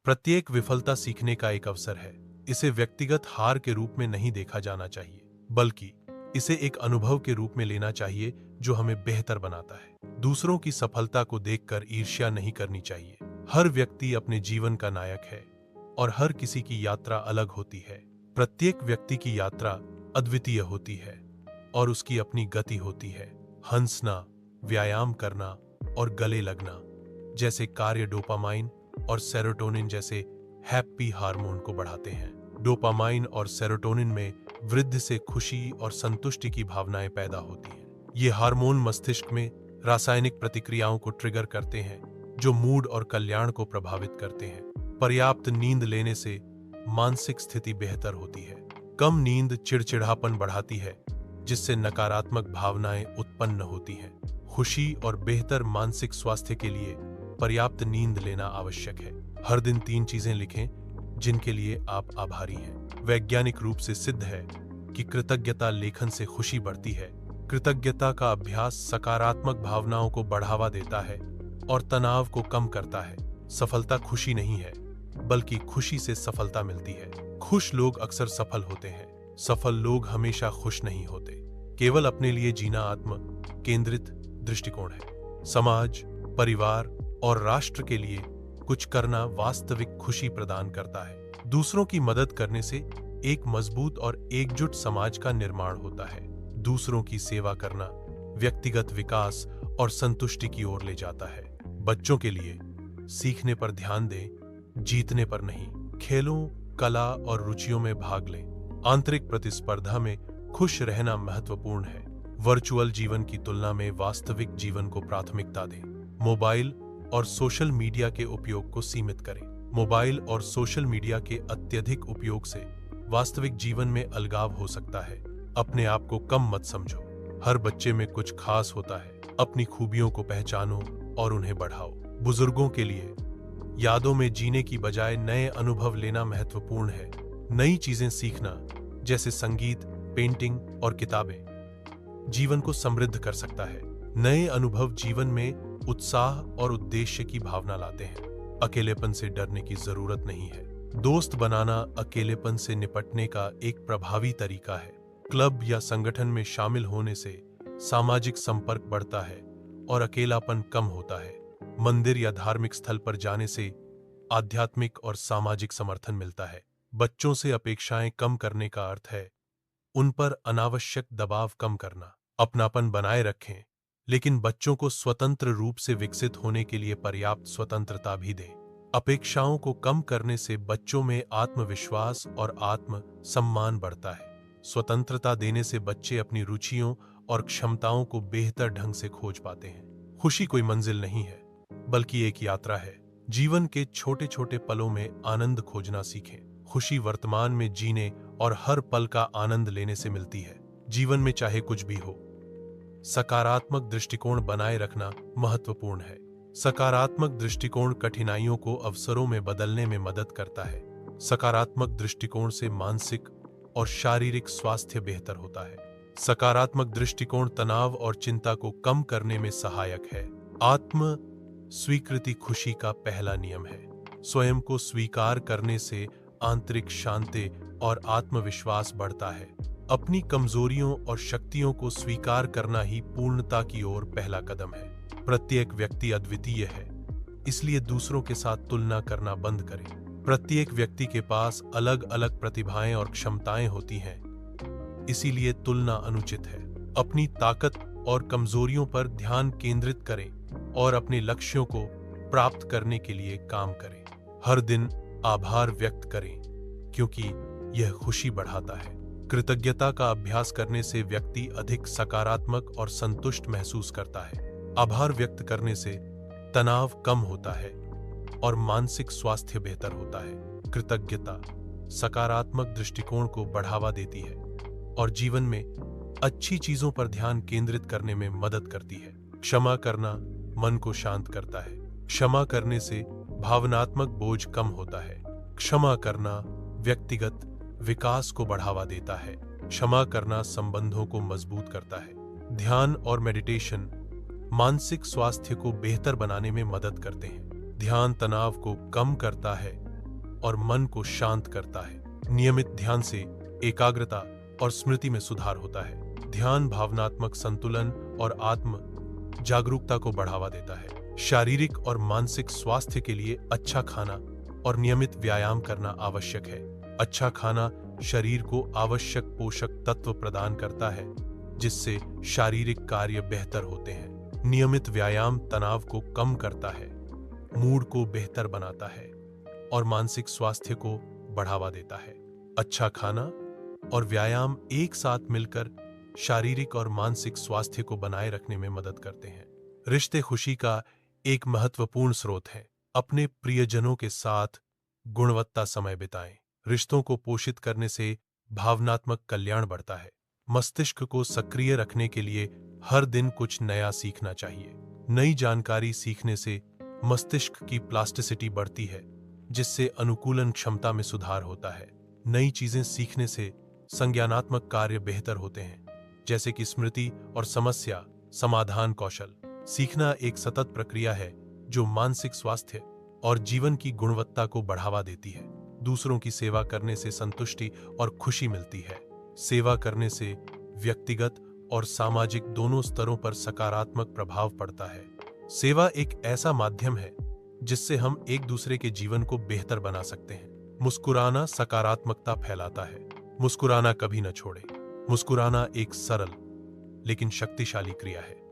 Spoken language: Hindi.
प्रत्येक विफलता सीखने का एक अवसर है। इसे व्यक्तिगत हार के रूप में नहीं देखा जाना चाहिए, बल्कि इसे एक अनुभव के रूप में लेना चाहिए जो हमें बेहतर बनाता है। दूसरों की सफलता को देखकर ईर्ष्या नहीं करनी चाहिए। हर व्यक्ति अपने जीवन का नायक है और हर किसी की यात्रा अलग होती है। प्रत्येक व्यक्ति की यात्रा अद्वितीय होती है और उसकी अपनी गति होती है। हंसना, व्यायाम करना और गले लगना जैसे कार्य डोपामाइन और सेरोटोनिन जैसे हैप्पी हार्मोन को बढ़ाते हैं। डोपामाइन और सेरोटोनिन में वृद्धि से खुशी और संतुष्टि की भावनाएं पैदा होती हैं। ये हार्मोन मस्तिष्क में रासायनिक प्रतिक्रियाओं को ट्रिगर करते हैं जो मूड और कल्याण को प्रभावित करते हैं। पर्याप्त नींद लेने से मानसिक स्थिति बेहतर होती है। कम नींद चिड़चिड़ापन बढ़ाती है, जिससे नकारात्मक भावनाएं उत्पन्न होती हैं। खुशी और बेहतर मानसिक स्वास्थ्य के लिए पर्याप्त नींद लेना आवश्यक है। हर दिन 3 चीजें लिखें जिनके लिए आप आभारी हैं। वैज्ञानिक रूप से सिद्ध है कि कृतज्ञता लेखन से खुशी बढ़ती है। कृतज्ञता का अभ्यास सकारात्मक भावनाओं को बढ़ावा देता है और तनाव को कम करता है। सफलता खुशी नहीं है, बल्कि खुशी से सफलता मिलती है। खुश लोग अक्सर सफल होते हैं। सफल लोग हमेशा खुश नहीं होते। केवल अपने लिए जीना आत्म केंद्रित दृष्टिकोण है। समाज, परिवार और राष्ट्र के लिए कुछ करना वास्तविक खुशी प्रदान करता है। दूसरों की मदद करने से एक मजबूत और एकजुट समाज का निर्माण होता है। दूसरों की सेवा करना व्यक्तिगत विकास और संतुष्टि की ओर ले जाता है। बच्चों के लिए सीखने पर ध्यान दें, जीतने पर नहीं। खेलों, कला और रुचियों में भाग लें। आंतरिक प्रतिस्पर्धा में खुश रहना महत्वपूर्ण है। वर्चुअल जीवन की तुलना में वास्तविक जीवन को प्राथमिकता दें। मोबाइल और सोशल मीडिया के उपयोग को सीमित करें। मोबाइल और सोशल मीडिया के अत्यधिक उपयोग से वास्तविक जीवन में अलगाव हो सकता है। अपने आप को कम मत समझो। हर बच्चे में कुछ खास होता है। अपनी खूबियों को पहचानो और उन्हें बढ़ाओ। बुजुर्गों के लिए यादों में जीने की बजाय नए अनुभव लेना महत्वपूर्ण है। नई चीजें सीखना, जैसे संगीत, पेंटिंग और किताबें, जीवन को समृद्ध कर सकता है। नए अनुभव जीवन में उत्साह और उद्देश्य की भावना लाते हैं। अकेलेपन से डरने की जरूरत नहीं है। दोस्त बनाना अकेलेपन से निपटने का एक प्रभावी तरीका है। क्लब या संगठन में शामिल होने से सामाजिक संपर्क बढ़ता है और अकेलापन कम होता है। मंदिर या धार्मिक स्थल पर जाने से आध्यात्मिक और सामाजिक समर्थन मिलता है। बच्चों से अपेक्षाएं कम करने का अर्थ है उन पर अनावश्यक दबाव कम करना। अपनापन बनाए रखें, लेकिन बच्चों को स्वतंत्र रूप से विकसित होने के लिए पर्याप्त स्वतंत्रता भी दें। अपेक्षाओं को कम करने से बच्चों में आत्मविश्वास और आत्म सम्मान बढ़ता है। स्वतंत्रता देने से बच्चे अपनी रुचियों और क्षमताओं को बेहतर ढंग से खोज पाते हैं। खुशी कोई मंजिल नहीं है, बल्कि एक यात्रा है। जीवन के छोटे छोटे पलों में आनंद खोजना सीखें। खुशी वर्तमान में जीने और हर पल का आनंद लेने से मिलती है। जीवन में चाहे कुछ भी हो, सकारात्मक दृष्टिकोण बनाए रखना महत्वपूर्ण है। सकारात्मक दृष्टिकोण कठिनाइयों को अवसरों में बदलने में मदद करता है। सकारात्मक दृष्टिकोण से मानसिक और शारीरिक स्वास्थ्य बेहतर होता है। सकारात्मक दृष्टिकोण तनाव और चिंता को कम करने में सहायक है। आत्म स्वीकृति खुशी का पहला नियम है। स्वयं को स्वीकार करने से आंतरिक शांति और आत्मविश्वास बढ़ता है। अपनी कमजोरियों और शक्तियों को स्वीकार करना ही पूर्णता की ओर पहला कदम है। प्रत्येक व्यक्ति अद्वितीय है, इसलिए दूसरों के साथ तुलना करना बंद करें। प्रत्येक व्यक्ति के पास अलग अलग प्रतिभाएं और क्षमताएं होती हैं, इसीलिए तुलना अनुचित है। अपनी ताकत और कमजोरियों पर ध्यान केंद्रित करें और अपने लक्ष्यों को प्राप्त करने के लिए काम करें। हर दिन आभार व्यक्त करें, क्योंकि यह खुशी बढ़ाता है। कृतज्ञता का अभ्यास करने से व्यक्ति अधिक सकारात्मक और संतुष्ट महसूस करता है। आभार व्यक्त करने से तनाव कम होता है और मानसिक स्वास्थ्य बेहतर होता है। कृतज्ञता सकारात्मक दृष्टिकोण को बढ़ावा देती है और जीवन में अच्छी चीजों पर ध्यान केंद्रित करने में मदद करती है। क्षमा करना मन को शांत करता है। क्षमा करने से भावनात्मक बोझ कम होता है। क्षमा करना व्यक्तिगत विकास को बढ़ावा देता है। क्षमा करना संबंधों को मजबूत करता है। ध्यान और मेडिटेशन मानसिक स्वास्थ्य को बेहतर बनाने में मदद करते हैं। ध्यान तनाव को कम करता है और मन को शांत करता है। नियमित ध्यान से एकाग्रता और स्मृति में सुधार होता है। ध्यान भावनात्मक संतुलन और आत्म जागरूकता को बढ़ावा देता है। शारीरिक और मानसिक स्वास्थ्य के लिए अच्छा खाना और नियमित व्यायाम करना आवश्यक है। अच्छा खाना शरीर को आवश्यक पोषक तत्व प्रदान करता है, जिससे शारीरिक कार्य बेहतर होते हैं। नियमित व्यायाम तनाव को कम करता है, मूड को बेहतर बनाता है और मानसिक स्वास्थ्य को बढ़ावा देता है। अच्छा खाना और व्यायाम एक साथ मिलकर शारीरिक और मानसिक स्वास्थ्य को बनाए रखने में मदद करते हैं। रिश्ते खुशी का एक महत्वपूर्ण स्रोत है। अपने प्रियजनों के साथ गुणवत्ता समय बिताएं। रिश्तों को पोषित करने से भावनात्मक कल्याण बढ़ता है। मस्तिष्क को सक्रिय रखने के लिए हर दिन कुछ नया सीखना चाहिए। नई जानकारी सीखने से मस्तिष्क की प्लास्टिसिटी बढ़ती है, जिससे अनुकूलन क्षमता में सुधार होता है। नई चीजें सीखने से संज्ञानात्मक कार्य बेहतर होते हैं, जैसे कि स्मृति और समस्या समाधान कौशल। सीखना एक सतत प्रक्रिया है जो मानसिक स्वास्थ्य और जीवन की गुणवत्ता को बढ़ावा देती है। दूसरों की सेवा करने से संतुष्टि और खुशी मिलती है। सेवा करने से व्यक्तिगत और सामाजिक दोनों स्तरों पर सकारात्मक प्रभाव पड़ता है। सेवा एक ऐसा माध्यम है जिससे हम एक दूसरे के जीवन को बेहतर बना सकते हैं। मुस्कुराना सकारात्मकता फैलाता है। मुस्कुराना कभी न छोड़े। मुस्कुराना एक सरल लेकिन शक्तिशाली क्रिया है।